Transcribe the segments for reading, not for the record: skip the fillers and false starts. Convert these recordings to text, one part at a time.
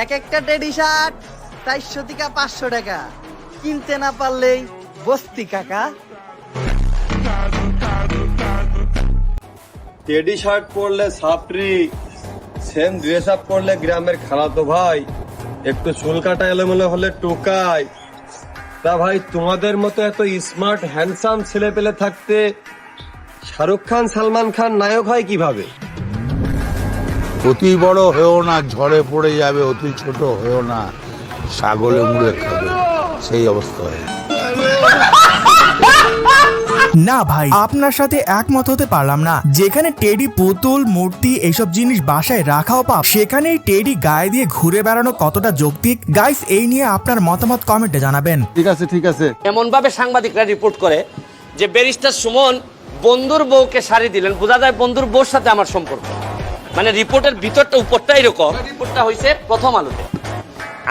এক একটা teddy shirt 400 থেকে 500 টাকা, কিনতে না পারলেই বস্তি কাকা। টেডি শার্ট পরলে সাপরি, সেম ড্রেস আপ পরলে গ্রামের খালাতো ভাই, একটু চুল কাটা এলোমেলো হলে টোকাই। তা ভাই তোমাদের মতো এত স্মার্ট হ্যান্ডসাম ছেলে পেলে থাকতে শাহরুখ খান সালমান খান নায়ক হয় কিভাবে? অতি বড় হয়েও না, ঝড়ে পড়ে যাবে, অতি ছোট হয়েও না, ছাগলে মুড়ে খাবে, সেই অবস্থা হয়। না ভাই, আপনার সাথে একমত হতে পারলাম না। যেখানে টেডি পুতুল মূর্তি এইসব জিনিস বাসায় রাখাও পাপ, সেখানেই টেডি গায়ে দিয়ে ঘুরে বেড়ানো কতটা যৌক্তিক? গাইস, এই নিয়ে আপনার মতামত কমেন্টে জানাবেন। ঠিক আছে। এমন ভাবে সাংবাদিকরা রিপোর্ট করে যে ব্যারিস্টার সুমন বন্ধুর বউকে শাড়ি দিলেন, বোঝা যায় বন্ধুর বউর সাথে আমার সম্পর্ক। মানে রিপোর্টের ভিতরটা উপরটা এরকম। রিপোর্টটা হয়েছে প্রথম আলোতে,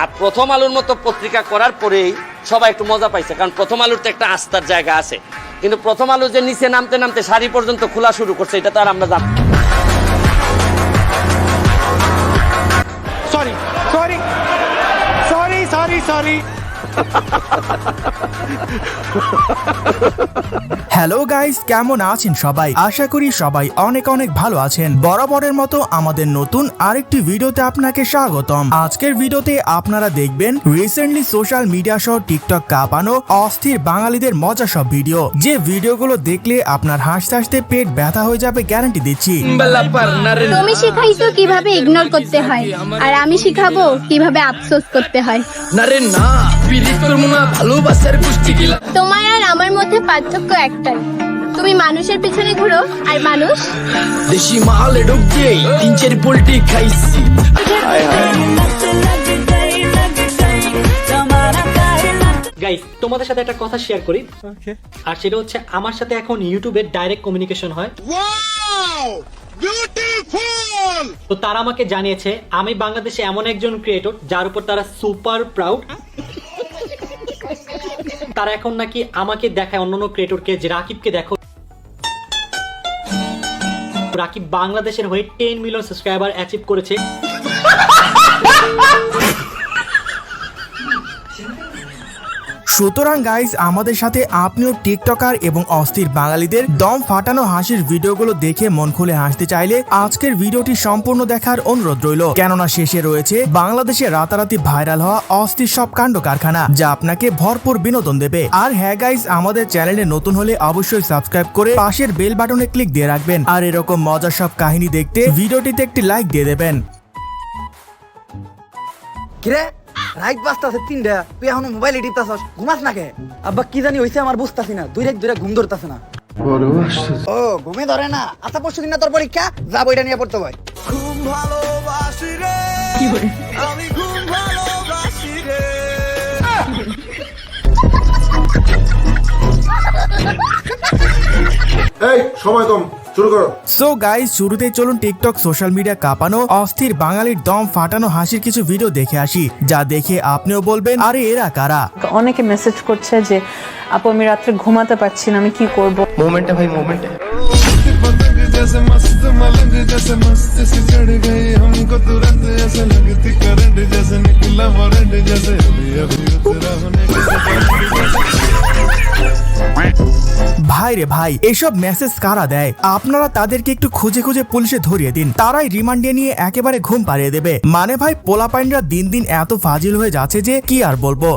আর প্রথম আলোর মতো পত্রিকা করার পরেই সবাই একটু মজা পাইছে, কারণ প্রথম আলোর তো একটা আস্থার জায়গা আছে। কিন্তু প্রথম আলো যে নিচে নামতে নামতে শাড়ি পর্যন্ত খোলা শুরু করছে, এটা তো আর আমরা জানি। সরি। হ্যালো গাইস, কেমন আছেন সবাই? আশা করি সবাই অনেক অনেক ভালো আছেন। বরাবরের মতো আমাদের নতুন আরেকটি ভিডিওতে আপনাকে স্বাগতম। আজকের ভিডিওতে আপনারা দেখবেন রিসেন্টলি সোশ্যাল মিডিয়া সহ টিকটক কাঁপানো অস্থির বাঙালিদের মজা সব ভিডিও, যে ভিডিওগুলো দেখলে আপনার হাসতে হাসতে পেট ব্যথা হয়ে যাবে, গ্যারান্টি দিচ্ছি। তুমি শিখাইছো কিভাবে ইগনোর করতে হয়, আর আমি শিখাবো কিভাবে আফসোস করতে হয়। তোমার আর আমার মধ্যে পার্থক্য একটাই, তুমি মানুষের পিছনে ঘুরো আর মানুষ দেশি মালে ঢুকে 3-4 পোল্টি খাইছি। গাইস, তোমাদের সাথে একটা কথা শেয়ার করি, আর সেটা হচ্ছে আমার সাথে এখন ইউটিউবে ডাইরেক্ট কমিউনিকেশন হয়। তো তারা আমাকে জানিয়েছে আমি বাংলাদেশে এমন একজন ক্রিয়েটর যার উপর তারা সুপার প্রাউড। তারা এখন নাকি আমাকে দেখায় অন্যান্য ক্রিয়েটরকে যে রাকিবকে দেখো, রাকিব বাংলাদেশের হয়ে 10 মিলিয়ন সাবস্ক্রাইবার অ্যাচিভ করেছে। সুতরাং গাইস, আমাদের সাথে আপনিও টিকটকার এবং অস্থির বাঙালিদের দম ফাটানো হাসির ভিডিওগুলো দেখে মন খুলে হাসতে চাইলে আজকের ভিডিওটি সম্পূর্ণ দেখার অনুরোধ রইল, কেননা শেষে রয়েছে বাংলাদেশে রাতারাতি ভাইরাল হওয়া অস্থির সব কাণ্ড কারখানা, যা আপনাকে ভরপুর বিনোদন দেবে। আর হ্যাঁ গাইস, আমাদের চ্যানেলে নতুন হলে অবশ্যই সাবস্ক্রাইব করে পাশের বেল বাটনে ক্লিক দিয়ে রাখবেন, আর এরকম মজার সব কাহিনী দেখতে ভিডিওটিতে একটি লাইক দিয়ে দেবেন। কিরে রাইট বাজতাছে 3টা, তুই এখন মোবাইল টিপতাছস, ঘুমাস না কে? আব্বা কি জানি হইছে আমার বুঝতাছি না, দুই ঘুম ধরতাছে না। ও ঘুমে ধরে না? আচ্ছা পরশুদিন না তোর পরীক্ষা, যা বইটা নিয়ে পড়তে হয়। ঘুম ভালোবাসি রে, আমি ঘুম ভালোবাসি রে। এই সময় কম, শুরু করো। সো গাইস, শুরুতেই চলুন টিকটক সোশ্যাল মিডিয়া কাঁপানো অস্থির বাঙালির দম ফাটানো হাসির কিছু ভিডিও দেখে আসি, যা দেখে আপনিও বলবেন আরে এরা কারা। অনেকে মেসেজ করছে যে আপু আমি রাত্রে ঘুমাতে পারছি না, আমি কি করব। মোমেন্টে ভাই মোমেন্টে ভাই রে ভাই, এসব মেসেজ কারা দেয়? আপনারা তাদেরকে একটু খুঁজে খুঁজে পুলিশে ধরিয়ে দিন, তারাই রিমান্ডে নিয়ে একেবারে ঘুম পাড়িয়ে দেবে। মানে ভাই, পোলাপাইনরা দিন দিন এত ফাজিল হয়ে যাচ্ছে যে কি আর বলবো।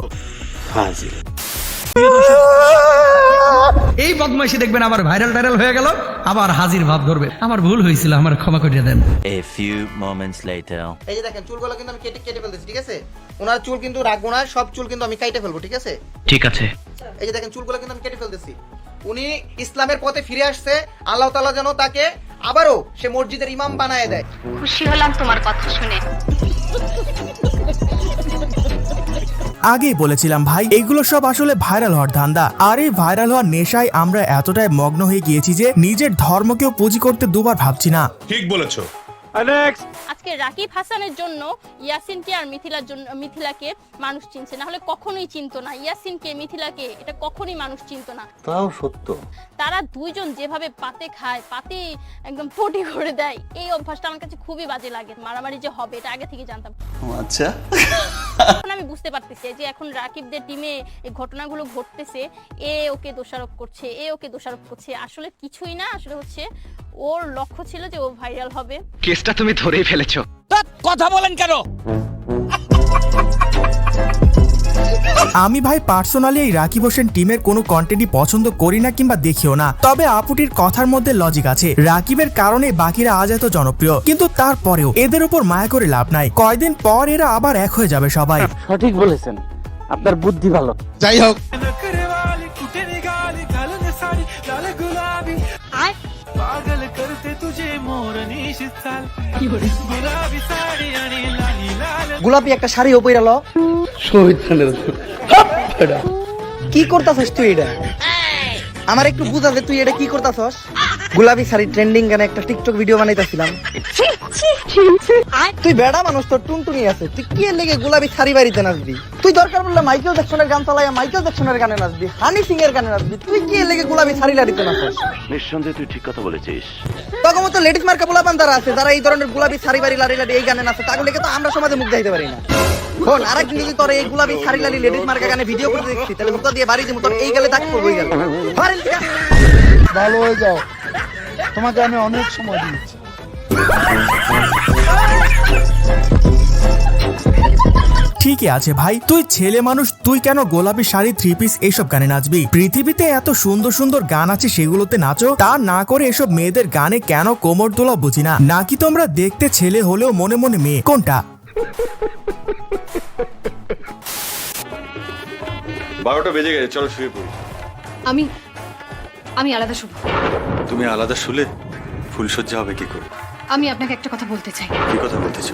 এই বদমাইশি দেখবেন আবার ভাইরাল হয়ে গেল, আবার হাজির ভাব ধরবে। আমার ভুল হয়েছিল, আমার ক্ষমা করে দেন। A few moments later. এই যে দেখেন চুলগুলো কিন্তু আমি কেটে ফেলতেছি, ঠিক আছে? ওনার চুল কিন্তু রাখবো না, সব চুল কিন্তু আমি কেটে ফেলবো, ঠিক আছে? ঠিক আছে। এই যে দেখেন চুলগুলো কিন্তু আমি কেটে ফেলতেছি। উনি ইসলামের পথে ফিরে আসছে, আল্লাহ তাআলা যেন তাকে আবারও সে মসজিদের ইমাম বানায় দেয়। খুশি হলাম তোমার কথা শুনে। আগেই বলেছিলাম ভাই, এগুলো সব আসলে ভাইরাল হওয়ার ধান্দা। আর এই ভাইরাল হওয়ার নেশায় আমরা এতটাই মগ্ন হয়ে গিয়েছি যে নিজের ধর্মকেও পুঁজি করতে দুবার ভাবছি না। ঠিক বলেছো, আজকে রাকিব হাসানের জন্য ইয়াসিনকে আর মিথিলাকে মানুষ চিনছে, না হলে কখনোই চিনতো না। ইয়াসিনকে, মিথিলাকে এটা কখনোই মানুষ চিনতো না। তাও সত্য। তারা দুইজন যেভাবে পাতে খায়, পাতে একদম পটি করে দেয়, এই অভ্যাসটা আমার কাছে খুবই বাজে লাগে। মারামারি যে হবে এটা আগে থেকে জানতাম। আচ্ছা, এখন আমি বুঝতে পারতেছি যে এখন রাকিবদের টিমে এই ঘটনাগুলো ঘটতেছে, এ ওকে দোষারোপ করছে, এ ওকে দোষারোপ করছে। আসলে কিছুই না, আসলে হচ্ছে ওর লক্ষ্য ছিল যে ও ভাইরাল হবে। কেসটা তুমি ধরেই ফেলেছো। কথা বলেন কেন? আমি ভাই পার্সোনালি এই রাকিব হোসেন টিমের কোনো কন্টেন্টই পছন্দ করি না কিংবা দেখিও না। তবে আপুটির কথার মধ্যে লজিক আছে। রাকিবের কারণে বাকিরা আজ এত জনপ্রিয়, কিন্তু তারপরেও এদের উপর মায়া করে লাভ নাই। কয়দিন পর এরা আবার এক হয়ে যাবে সবাই। সঠিক বলেছেন, আপনার বুদ্ধি ভালো। যাই হোক, গোলাপি একটা শাড়িও পইরাল। কি করতাছস তুই এটা? আমার একটু বুঝা যে তুই এটা কি করতাছস। গোলাপি শাড়ি ট্রেন্ডিং গানে একটা টিকটক ভিডিও বানাইতাছিলাম। তুই বেড়া মানুষ, তোর টুনটুনি আছে, তুই কি লেগে গোলাপি শাড়ি বাড়িতে নাচবি? তুই দরকার পড়লে মাইকেল জ্যাকসনের গান চালাইয়া মাইকেল জ্যাকসনের গানে নাচবি, হানি সিং এর গানে নাচবি। তুই কি লেগে গোলাপি শাড়ি লাড়িতে নাচস? নিঃসন্দেহে তুই ঠিক কথা বলেছিস। তখন মতো লেডিস মার্কা পোলাপান যারা আছে, যারা এই ধরনের গোলাপি শাড়ি বাড়ি লাড়ি লাড়ি এই গানে নাচে, তাগুলোকে তো আমরা সমাজে মুখ দেখাইতে পারি না। শোন, আরেকদিন যদি তোর এই গোলাপি শাড়ি লাড়ি লেডিস মার্কা গানে ভিডিও করতে দেখছি, তাহলে মুখ দিয়ে বাড়ি দিব, তোর এই গালে দাগ পড়বো। এই গালে ভালো হয়ে যাও, তোমাকে আমি অনেক সময় দিয়েছি। ঠিকই আছে ভাই, তুই ছেলে মানুষ, তুই কেন গোলাপি শাড়ি, থ্রি পিস এইসব গানে নাচবি? পৃথিবীতে এত সুন্দর সুন্দর গান আছে, সেগুলোতে নাচো। তা না করে এসব মেয়েদের গানে কেন কোমর দোলা বুঝি না। নাকি তোমরা দেখতে ছেলে হলেও মনে মনে মেয়ে? কোনটা? 12টা বেজে গেছে, চলো শুয়ে পড়ি। আমি আলাদা শুভ। তুমি আলাদা শুলে ফুলসজ্জা হবে কি করে? আমি আপনাকে একটা কথা বলতে চাই। কি কথা বলতেছ?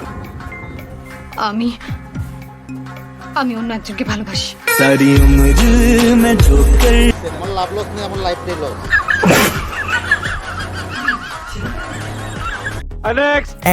আমি অন্য একজনকে ভালোবাসি।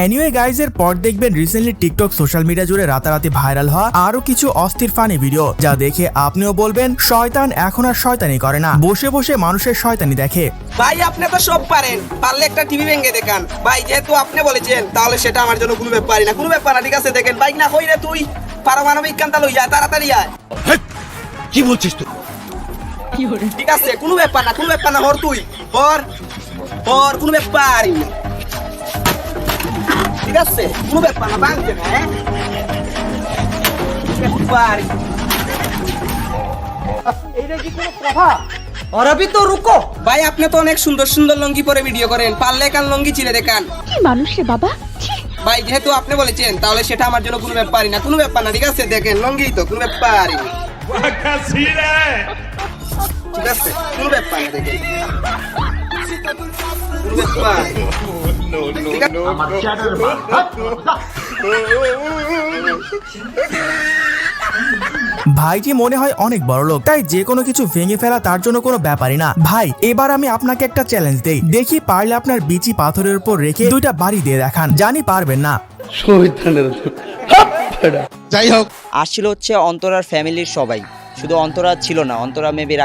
এনিওয়ে গাইজ, এর পর দেখবেন রিসেন্টলি টিকটক সোশ্যাল মিডিয়া জুড়ে রাতারাতি ভাইরাল হওয়া আরো কিছু অস্থির ফানি ভিডিও, যা দেখে আপনিও বলবেন শয়তান এখন আর শয়তানি করে না, বসে বসে মানুষের শয়তানি দেখে। ভাই আপনি তো সব পারেন, পারলে একটা টিভি ভেঙে দেখান ভাই। যেহেতু আপনি বলেছেন, তাহলে সেটা আমার জন্য কোনো ব্যাপারই না, কোনো ব্যাপার না। ঠিক আছে, দেখেন বাইক না কইরে তুই পারমাণবিক কান্তা লই যায়, তাড়াতাড়ি আয়। কি বলছিস তুই? ঠিক আছে, কোনো ব্যাপার না, কোনো ব্যাপার না। হর তুই হর, কোনো ব্যাপারই না। ঠিক আছে, কোনো ব্যাপার না, ভাঙছে না। হ্যাঁ, এইটা কি কোনো কথা? और अभी तो रुको ভাই, আপনি তো অনেক সুন্দর সুন্দর লঙ্গি পরে ভিডিও করেন, পারলে কান লঙ্গি চিরে দেখান। কি মানুষ রে বাবা। ভাই যেহেতু আপনি বলেছেন, তাহলে সেটা আমার জন্য কোনো ব্যাপারই না, কোনো ব্যাপার না। ঠিক আছে, দেখেন লঙ্গি তো কোনো ব্যাপারই না। ঠিক আছে, কোনো ব্যাপার না, দেখেন কোনো ব্যাপার। ঠিক আছে, ভাইটি মনে হয় অনেক বড় লোক, তাই যে কোনো কিছু ভেঙে ফেলা তার জন্য কোনো ব্যাপারই না। ভাই এবার আমি আপনাকে একটা চ্যালেঞ্জ দেই, দেখি পারলে আপনার বিচি পাথরের উপর রেখে দুইটা বাড়ি দিয়ে দেখান। জানি পারবেন না। যাই হোক, আসছিল হচ্ছে অন্তরার ফ্যামিলির সবাই, শুধু অন্তরা ছিল না। অন্তরা মেবি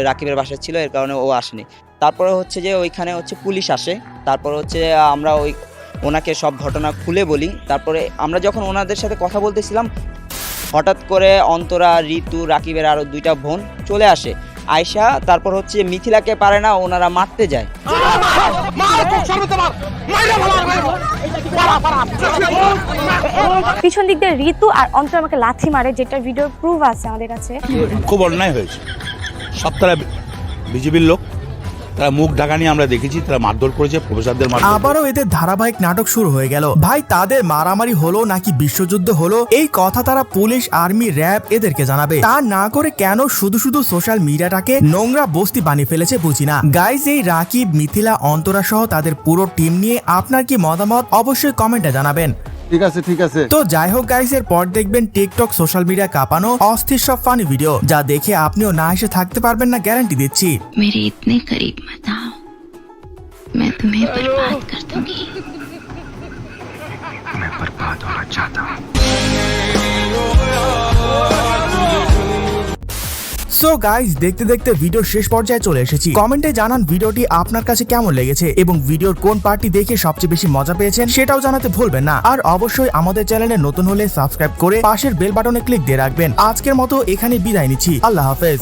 রাকিবের বাসায় ছিল, এর কারণে ও আসেনি। তারপরে হচ্ছে যে ওইখানে হচ্ছে পুলিশ আসে, তারপরে হচ্ছে আমরা ওনাকে সব ঘটনা খুলে বলি। তারপরে আমরা যখন ওনাদের সাথে কথা বলতেছিলাম, হঠাৎ করে অন্তরা, ঋতু, রাকিবের আরো দুইটা বোন চলে আসে। আয়শা তারপর হচ্ছে মিথিলাকে পারে না, ওনারা মারতে যায়। পিছন দিক দিয়ে ঋতু আর অন্তর আমাকে লাথি মারে, যেটা ভিডিওর প্রুফ আছে আমাদের কাছে। খুব অন্যায় হয়েছে। সব তারা বিজেপির লোক, তারা মুখ ঢাকা নিয়ে আমরা দেখেছি, তারা মারধর করেছে প্রফেসরদের। আবারও এদের ধারাবাহিক নাটক শুরু হয়ে গেল। ভাই তাদের মারামারি হলো নাকি বিশ্বযুদ্ধ হলো, এই কথা তারা পুলিশ, আর্মি, র্যাব এদেরকে জানাবে। তা না করে কেন শুধু শুধু সোশ্যাল মিডিয়াটাকে নোংরা বস্তি বানিয়ে ফেলেছে বুঝি না। গাইজ, এই রাকিব, মিথিলা, অন্তরা সহ তাদের পুরো টিম নিয়ে আপনার কি মতামত অবশ্যই কমেন্টে জানাবেন। ঠিক আছে, ঠিক আছে। তো যাই হোক গাইস, এর পর দেখবেন টিকটক সোশ্যাল মিডিয়া কাঁপানো অস্থির সব ফানি ভিডিও, যা দেখে আপনিও না এসে থাকতে পারবেন না, গ্যারান্টি দিচ্ছি। मेरे इतने करीब मत आओ, मैं तुम्हें बर्बाद कर दूंगी। সো গাইস, দেখতে দেখতে ভিডিওর শেষ পর্যায়ে চলে এসেছি। কমেন্টে জানান ভিডিওটি আপনার কাছে কেমন লেগেছে এবং ভিডিওর কোন পার্টটি দেখে সবচেয়ে বেশি মজা পেয়েছেন সেটাও জানাতে ভুলবেন না। আর অবশ্যই আমাদের চ্যানেলে নতুন হলে সাবস্ক্রাইব করে পাশের বেল বাটনে ক্লিক দিয়ে রাখবেন। আজকের মতো এখানে বিদায় নিচ্ছি, আল্লাহ হাফেজ।